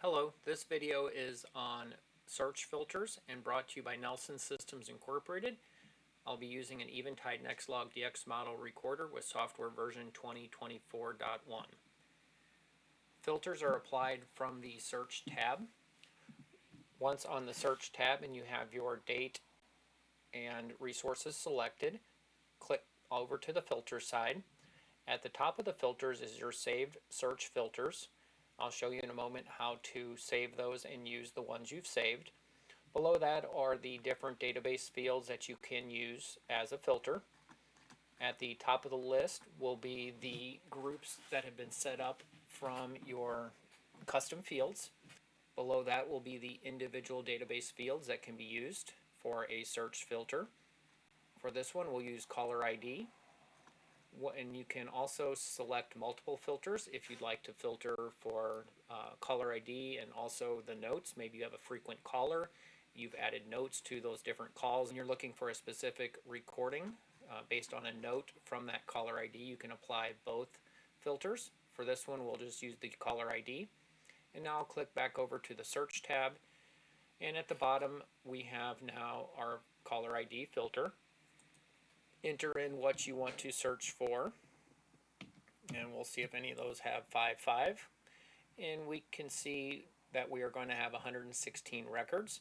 Hello, this video is on search filters and brought to you by Nelson Systems Incorporated. I'll be using an Eventide Nextlog DX model recorder with software version 2024.1. Filters are applied from the search tab. Once on the search tab and you have your date and resources selected, click over to the filter side. At the top of the filters is your saved search filters. I'll show you in a moment how to save those and use the ones you've saved. Below that are the different database fields that you can use as a filter. At the top of the list will be the groups that have been set up from your custom fields. Below that will be the individual database fields that can be used for a search filter. For this one, we'll use caller ID. And you can also select multiple filters if you'd like to filter for caller ID and also the notes. Maybe you have a frequent caller, you've added notes to those different calls, and you're looking for a specific recording based on a note from that caller ID. You can apply both filters. For this one, we'll just use the caller ID. And now I'll click back over to the search tab. And at the bottom, we have now our caller ID filter. Enter in what you want to search for, and we'll see if any of those have 55, and we can see that we are going to have 116 records.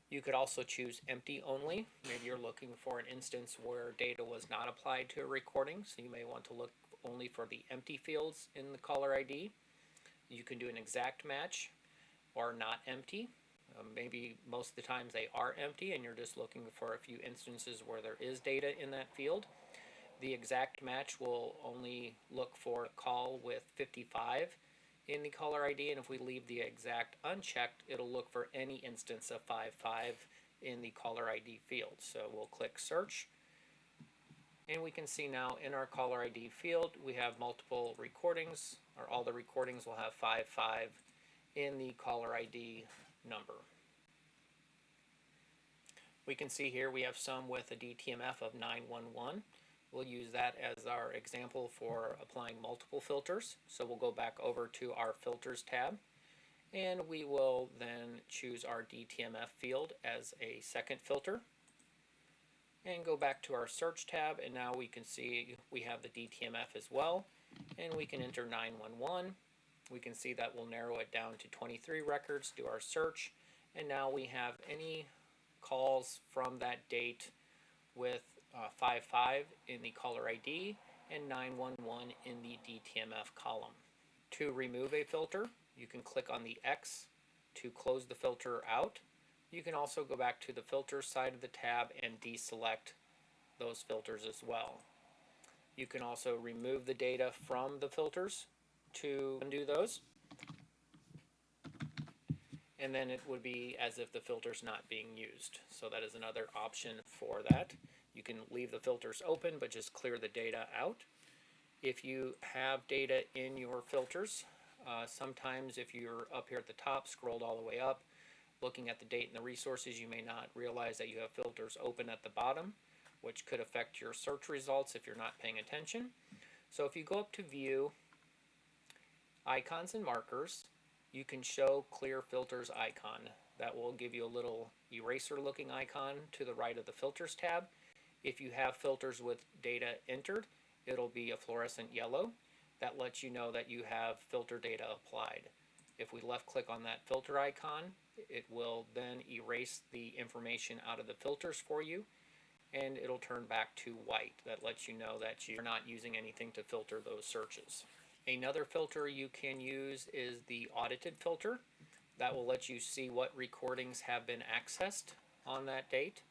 You could also choose empty only. Maybe you're looking for an instance where data was not applied to a recording, so you may want to look only for the empty fields in the caller ID. You can do an exact match or not empty. Maybe most of the times they are empty and you're just looking for a few instances where there is data in that field. The exact match will only look for a call with 55 in the caller ID, and if we leave the exact unchecked, it'll look for any instance of 55 in the caller ID field. So we'll click search, and we can see now in our caller ID field we have multiple recordings, or all the recordings will have 55 in the caller ID number. We can see here we have some with a DTMF of 911. We'll use that as our example for applying multiple filters. So we'll go back over to our filters tab, and we will then choose our DTMF field as a second filter and go back to our search tab, and now we can see we have the DTMF as well, and we can enter 911. We can see that will narrow it down to 23 records, do our search, and now we have any calls from that date with 55 in the caller ID and 911 in the DTMF column. To remove a filter, you can click on the X to close the filter out. You can also go back to the filter side of the tab and deselect those filters as well. You can also remove the data from the filters to undo those, and then it would be as if the filter's not being used. So that is another option for that. You can leave the filters open but just clear the data out. If you have data in your filters, sometimes if you're up here at the top, scrolled all the way up, looking at the date and the resources, you may not realize that you have filters open at the bottom, which could affect your search results if you're not paying attention. So if you go up to View, Icons and Markers, you can show Clear Filters icon. That will give you a little eraser looking icon to the right of the Filters tab. If you have filters with data entered, it'll be a fluorescent yellow. That lets you know that you have filter data applied. If we left click on that filter icon, it will then erase the information out of the filters for you, and it'll turn back to white. That lets you know that you're not using anything to filter those searches. Another filter you can use is the audited filter. That will let you see what recordings have been accessed on that date,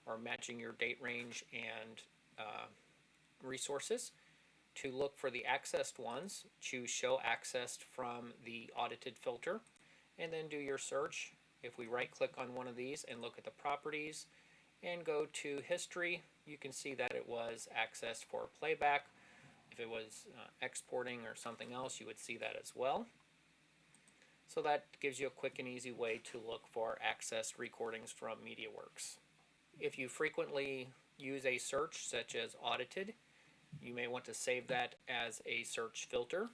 or matching your date range and resources. To look for the accessed ones, choose Show Accessed from the Audited filter, and then do your search. If we right click on one of these and look at the properties and go to History, you can see that it was accessed for playback. If it was exporting or something else, you would see that as well. So that gives you a quick and easy way to look for accessed recordings from MediaWorks. If you frequently use a search such as audited, you may want to save that as a search filter.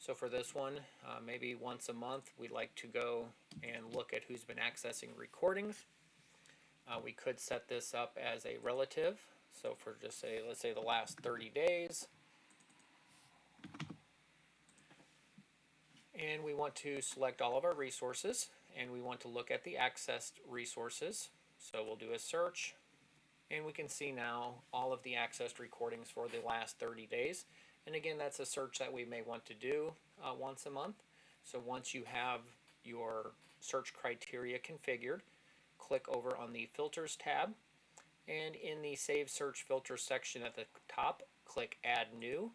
So for this one, maybe once a month, we'd like to go and look at who's been accessing recordings. We could set this up as a relative. So for just say, let's say the last 30 days. And we want to select all of our resources, and we want to look at the accessed resources. So we'll do a search, and we can see now all of the accessed recordings for the last 30 days. And again, that's a search that we may want to do once a month. So once you have your search criteria configured, click over on the Filters tab, and in the Save Search Filter section at the top, click Add New.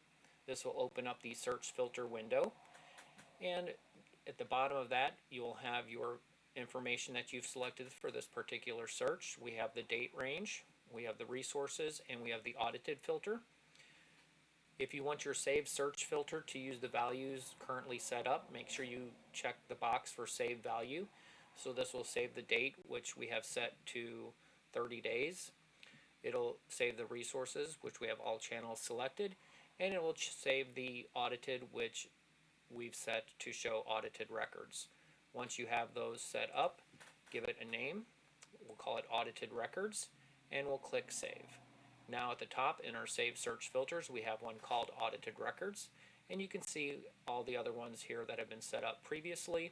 This will open up the search filter window, and at the bottom of that you will have your information that you've selected for this particular search. We have the date range, we have the resources, and we have the audited filter. If you want your Save Search filter to use the values currently set up, make sure you check the box for Save Value. So this will save the date, which we have set to 30 days. It'll save the resources, which we have all channels selected, and it will save the audited, which we've set to show audited records. Once you have those set up, give it a name. We'll call it Audited Records, and we'll click Save. Now at the top in our Save Search filters, we have one called Audited Records, and you can see all the other ones here that have been set up previously.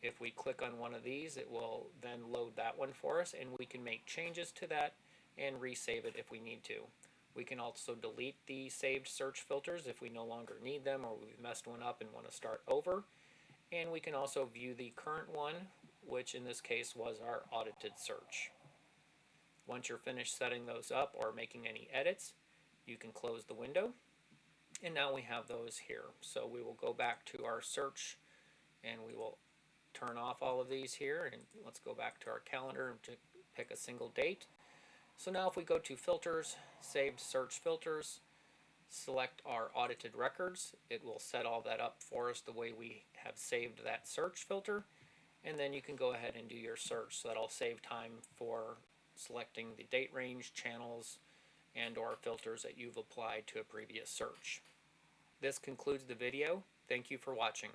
If we click on one of these, it will then load that one for us, and we can make changes to that and resave it if we need to. We can also delete the saved search filters if we no longer need them, or we've messed one up and want to start over. And we can also view the current one, which in this case was our audited search. Once you're finished setting those up or making any edits, you can close the window. And now we have those here. So we will go back to our search, and we will turn off all of these here, and let's go back to our calendar and pick a single date. So now if we go to Filters, Saved Search Filters, select our Audited Records, it will set all that up for us the way we have saved that search filter, and then you can go ahead and do your search. So that'll save time for selecting the date range, channels, and or filters that you've applied to a previous search. This concludes the video. Thank you for watching.